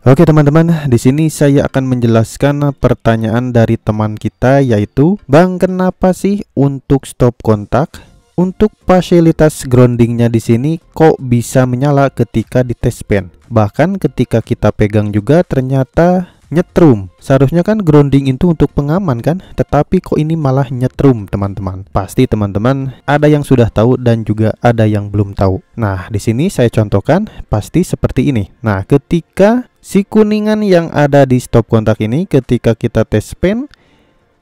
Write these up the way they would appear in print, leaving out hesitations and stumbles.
Oke teman-teman, di sini saya akan menjelaskan pertanyaan dari teman kita, yaitu Bang, kenapa sih untuk stop kontak untuk fasilitas groundingnya di sini kok bisa menyala ketika di test pen? Bahkan ketika kita pegang juga ternyata nyetrum. Seharusnya kan grounding itu untuk pengaman kan, tetapi kok ini malah nyetrum teman-teman. Pasti teman-teman ada yang sudah tahu dan juga ada yang belum tahu. Nah, di sini saya contohkan pasti seperti ini. Nah, ketika si kuningan yang ada di stop kontak ini ketika kita tes pen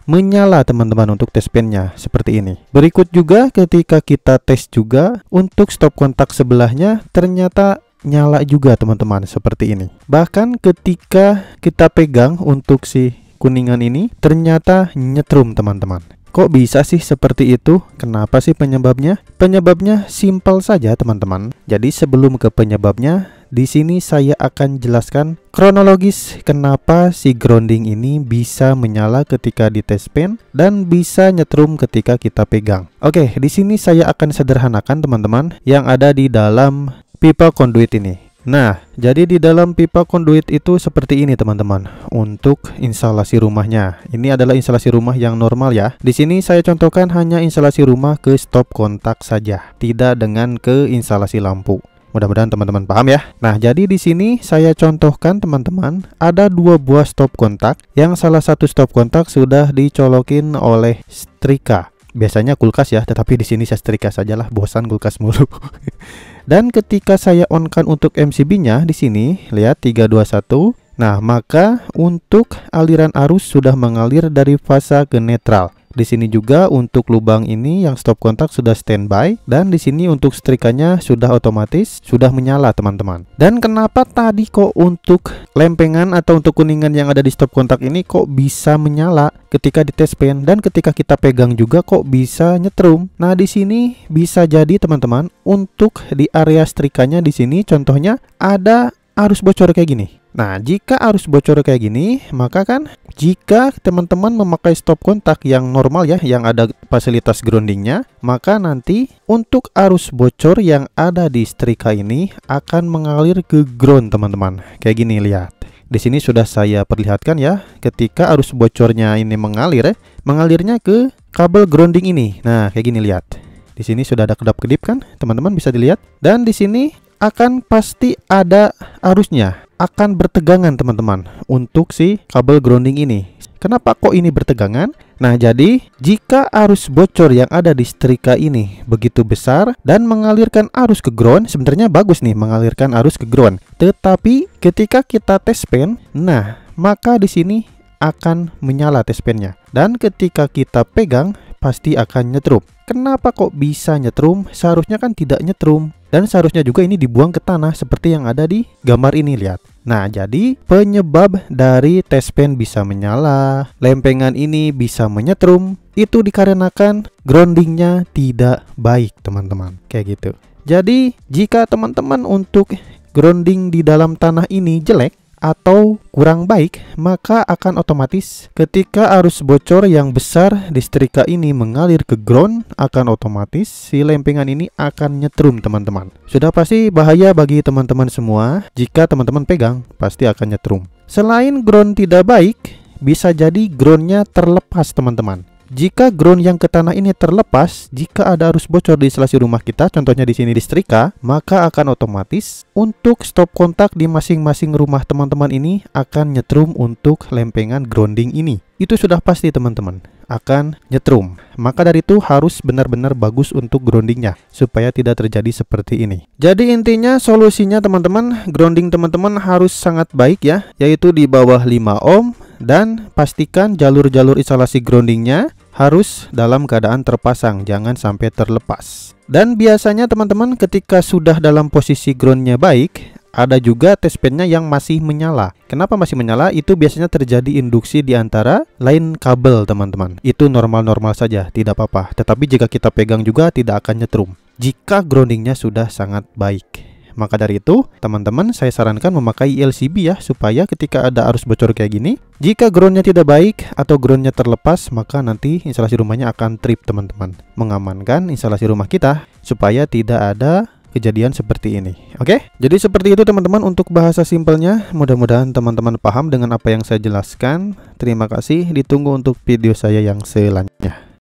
menyala teman-teman untuk tes pennya seperti ini. Berikut juga ketika kita tes juga untuk stop kontak sebelahnya ternyata nyala juga teman-teman seperti ini. Bahkan ketika kita pegang untuk si kuningan ini ternyata nyetrum teman-teman. Kok bisa sih seperti itu? Kenapa sih penyebabnya? Penyebabnya simpel saja teman-teman. Jadi sebelum ke penyebabnya, di sini saya akan jelaskan kronologis kenapa si grounding ini bisa menyala ketika di test pen dan bisa nyetrum ketika kita pegang. Oke, di sini saya akan sederhanakan teman-teman yang ada di dalam pipa konduit ini. Nah, jadi di dalam pipa konduit itu seperti ini teman-teman. Untuk instalasi rumahnya, ini adalah instalasi rumah yang normal ya. Di sini saya contohkan hanya instalasi rumah ke stop kontak saja, tidak dengan ke instalasi lampu. Mudah-mudahan teman-teman paham ya. Nah, jadi di sini saya contohkan teman-teman, ada dua buah stop kontak. Yang salah satu stop kontak sudah dicolokin oleh setrika. Biasanya kulkas ya, tetapi di sini saya setrika sajalah, bosan kulkas mulu. Dan ketika saya on-kan untuk MCB-nya di sini, lihat 321. Nah, maka untuk aliran arus sudah mengalir dari fasa ke netral. Di sini juga untuk lubang ini yang stop kontak sudah standby, dan di sini untuk setrikanya sudah otomatis sudah menyala teman-teman. Dan kenapa tadi kok untuk lempengan atau untuk kuningan yang ada di stop kontak ini kok bisa menyala ketika di test pen dan ketika kita pegang juga kok bisa nyetrum? Nah, di sini bisa jadi teman-teman untuk di area setrikanya di sini contohnya ada arus bocor kayak gini. Nah, jika arus bocor kayak gini, maka kan jika teman-teman memakai stop kontak yang normal ya, yang ada fasilitas groundingnya, maka nanti untuk arus bocor yang ada di setrika ini akan mengalir ke ground teman-teman. Kayak gini, lihat. Di sini sudah saya perlihatkan ya, ketika arus bocornya ini mengalir, mengalirnya ke kabel grounding ini. Nah, kayak gini, lihat. Di sini sudah ada kedap-kedip kan, teman-teman bisa dilihat. Dan di sini akan pasti ada arusnya, akan bertegangan teman-teman untuk si kabel grounding ini. Kenapa kok ini bertegangan? Nah, jadi jika arus bocor yang ada di setrika ini begitu besar dan mengalirkan arus ke ground, sebenarnya bagus nih mengalirkan arus ke ground. Tetapi ketika kita tes pen, nah maka di sini akan menyala tes pennya. Dan ketika kita pegang pasti akan nyetrum. Kenapa kok bisa nyetrum? Seharusnya kan tidak nyetrum. Dan seharusnya juga ini dibuang ke tanah seperti yang ada di gambar ini, lihat. Nah, jadi penyebab dari test pen bisa menyala, lempengan ini bisa menyetrum, itu dikarenakan groundingnya tidak baik teman-teman. Kayak gitu. Jadi jika teman-teman untuk grounding di dalam tanah ini jelek atau kurang baik, maka akan otomatis ketika arus bocor yang besar di setrika ini mengalir ke ground, akan otomatis si lempengan ini akan nyetrum teman-teman. Sudah pasti bahaya bagi teman-teman semua. Jika teman-teman pegang pasti akan nyetrum. Selain ground tidak baik, bisa jadi groundnya terlepas teman-teman. Jika ground yang ke tanah ini terlepas, jika ada arus bocor di instalasi rumah kita, contohnya di sini di setrika, maka akan otomatis untuk stop kontak di masing-masing rumah teman-teman ini akan nyetrum untuk lempengan grounding ini. Itu sudah pasti teman-teman, akan nyetrum. Maka dari itu harus benar-benar bagus untuk groundingnya supaya tidak terjadi seperti ini. Jadi intinya solusinya teman-teman, grounding teman-teman harus sangat baik ya, yaitu di bawah 5 ohm, dan pastikan jalur-jalur instalasi groundingnya harus dalam keadaan terpasang, jangan sampai terlepas. Dan biasanya teman-teman ketika sudah dalam posisi groundnya baik, ada juga test pennya yang masih menyala. Kenapa masih menyala? Itu biasanya terjadi induksi di antara line kabel teman-teman. Itu normal-normal saja, tidak apa-apa. Tetapi jika kita pegang juga tidak akan nyetrum jika groundingnya sudah sangat baik. Maka dari itu, teman-teman, saya sarankan memakai LCB ya, supaya ketika ada arus bocor kayak gini, jika groundnya tidak baik atau groundnya terlepas, maka nanti instalasi rumahnya akan trip teman-teman. Mengamankan instalasi rumah kita supaya tidak ada kejadian seperti ini. Oke, jadi seperti itu teman-teman untuk bahasa simpelnya. Mudah-mudahan teman-teman paham dengan apa yang saya jelaskan. Terima kasih, ditunggu untuk video saya yang selanjutnya.